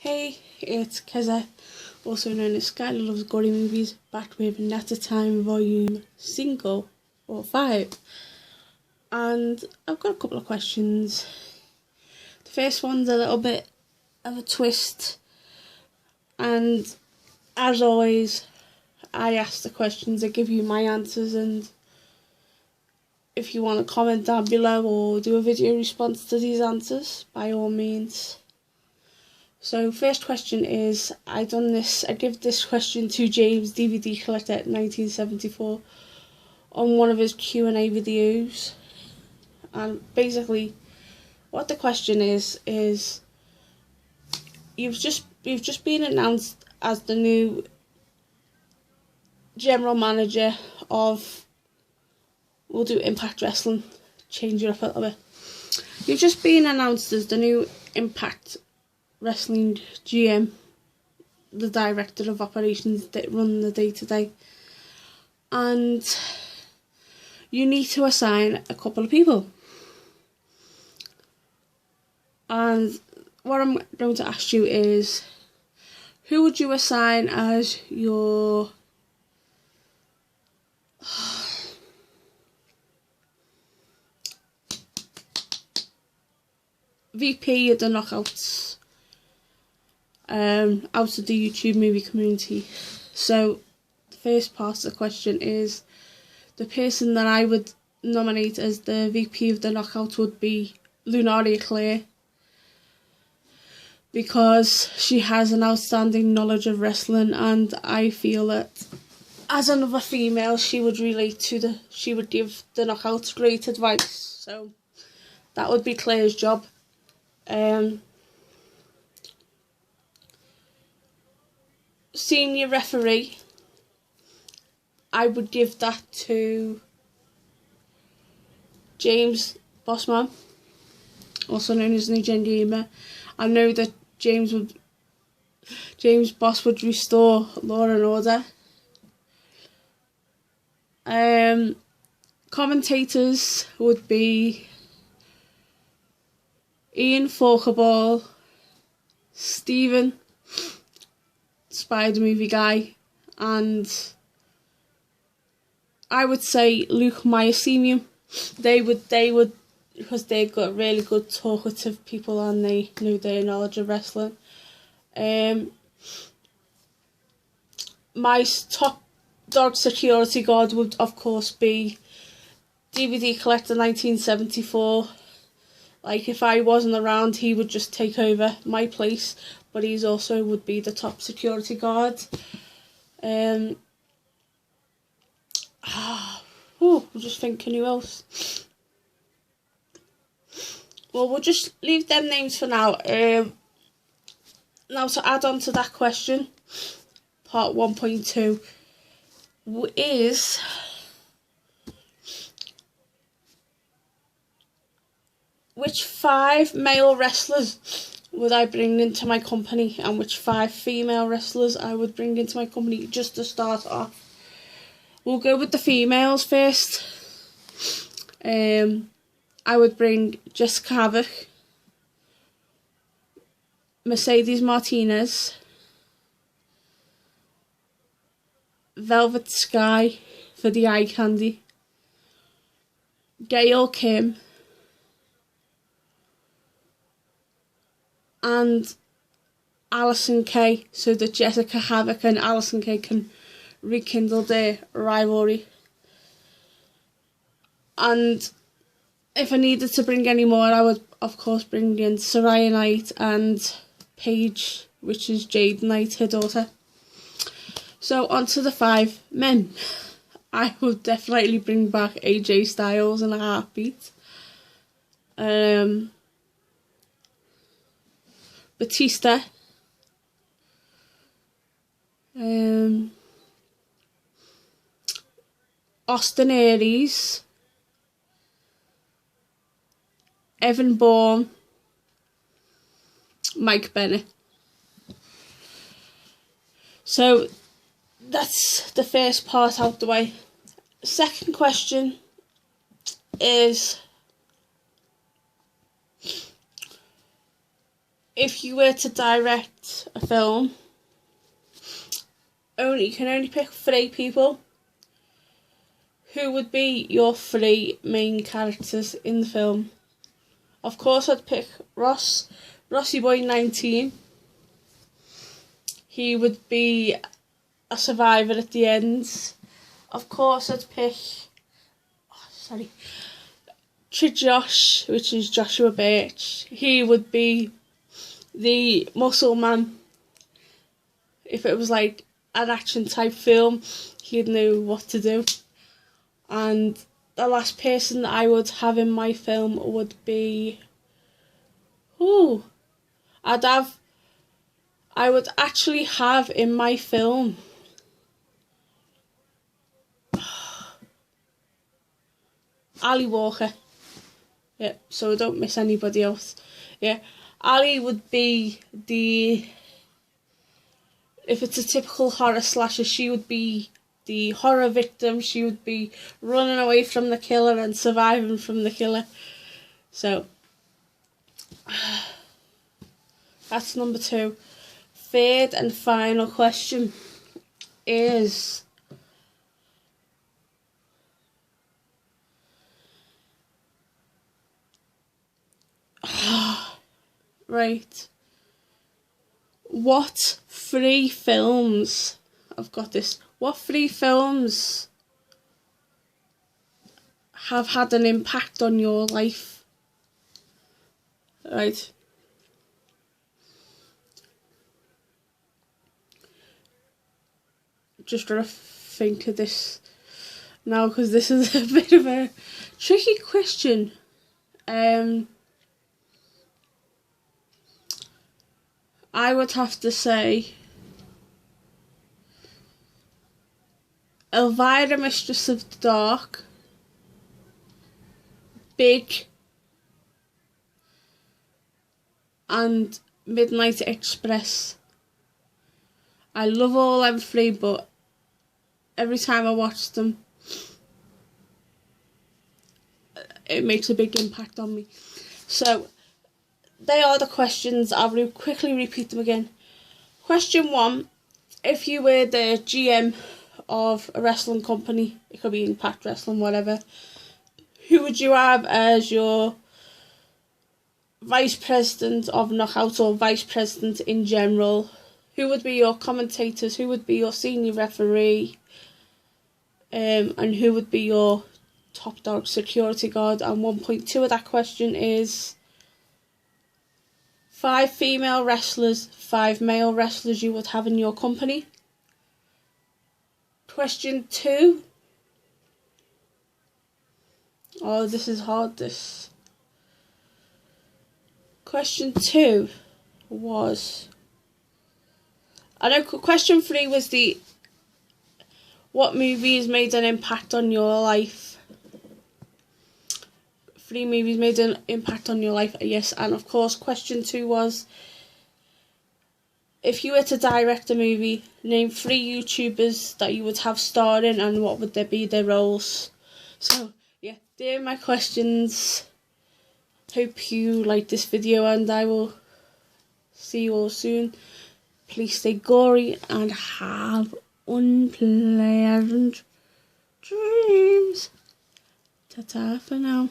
Hey, it's Keza, also known as Skylar Loves Gory Movies, back with Natter Time Volume 5. And I've got a couple of questions. The first one's a little bit of a twist, and as always, I ask the questions, I give you my answers, and if you want to comment down below or do a video response to these answers, by all means. So first question is, I give this question to James, DVD collector 1974, on one of his Q&A videos. And basically what the question is you've just been announced as the new general manager of, we'll do Impact Wrestling, change it up a little bit. You've just been announced as the new Impact Wrestling GM, the director of operations that run the day-to-day, and you need to assign a couple of people. And what I'm going to ask you is, who would you assign as your VP of the Knockouts out of the YouTube movie community? So the first part of the question is, the person that I would nominate as the VP of the Knockouts would be Lunaria Claire, because she has an outstanding knowledge of wrestling, and I feel that as another female she would she would give the Knockouts great advice. So that would be Claire's job. Senior referee, I would give that to James Bossman, also known as New Gen Gamer. I know that James Boss would restore law and order. Commentators would be Ian Falkerball, Stephen, Spider Movie Guy, and I would say Luke Mycelium. They would because they've got really good talkative people and they know their knowledge of wrestling. My top dog security guard would of course be DVD collector 1974. Like, if I wasn't around, he would just take over my place, but he's also would be the top security guard. I'm just thinking who else. Well, we'll just leave them names for now. Now, to add on to that question, part 1.2 is, which 5 male wrestlers would I bring into my company, and which 5 female wrestlers I would bring into my company, just to start off. We'll go with the females first. I would bring Jessica Havoc, Mercedes Martinez, Velvet Sky for the eye candy, Gail Kim, and Alison Kay, so that Jessica Havoc and Alison Kay can rekindle their rivalry. And if I needed to bring any more, I would of course bring in Saraya Knight and Paige, which is Jade Knight, her daughter. So on to the 5 men. I would definitely bring back AJ Styles in a heartbeat. Batista, Austin Aries, Evan Bourne, Mike Bennett. So that's the first part out the way. Second question is, if you were to direct a film, you can only pick 3 people. Who would be your 3 main characters in the film? Of course, I'd pick Rossi Boy 19. He would be a survivor at the end. Of course, I'd pick Josh, which is Joshua Birch. He would be the muscle man. If it was like an action type film, he'd know what to do. And the last person that I would have in my film would be... I would actually have in my film... Ali Walker. Yeah, so don't miss anybody else. Yeah, Ali would be the... If it's a typical horror slasher, she would be the horror victim. She would be running away from the killer and surviving from the killer. So, that's number 2. Third and final question is... Right. What 3 films... I've got this. What 3 films have had an impact on your life? Right. Just trying to think of this now, because this is a bit of a tricky question. I would have to say Elvira, Mistress of the Dark, Big, and Midnight Express. I love all them 3, but every time I watch them, it makes a big impact on me. So, they are the questions. I'll quickly repeat them again. Question 1, if you were the GM of a wrestling company, it could be Impact Wrestling, whatever, who would you have as your vice president of Knockout, or vice president in general? Who would be your commentators? Who would be your senior referee? And who would be your top dog security guard? And 1.2 of that question is 5 female wrestlers, 5 male wrestlers you would have in your company. Question 2. Oh, this is hard, this. Question 2 was... I know question 3 was what movies made an impact on your life? 3 movies made an impact on your life, yes. And of course, question 2 was, if you were to direct a movie, name 3 YouTubers that you would have starring, and what would their roles? So, yeah, they're my questions. Hope you liked this video, and I will see you all soon. Please stay gory and have unpleasant dreams. Ta-ta for now.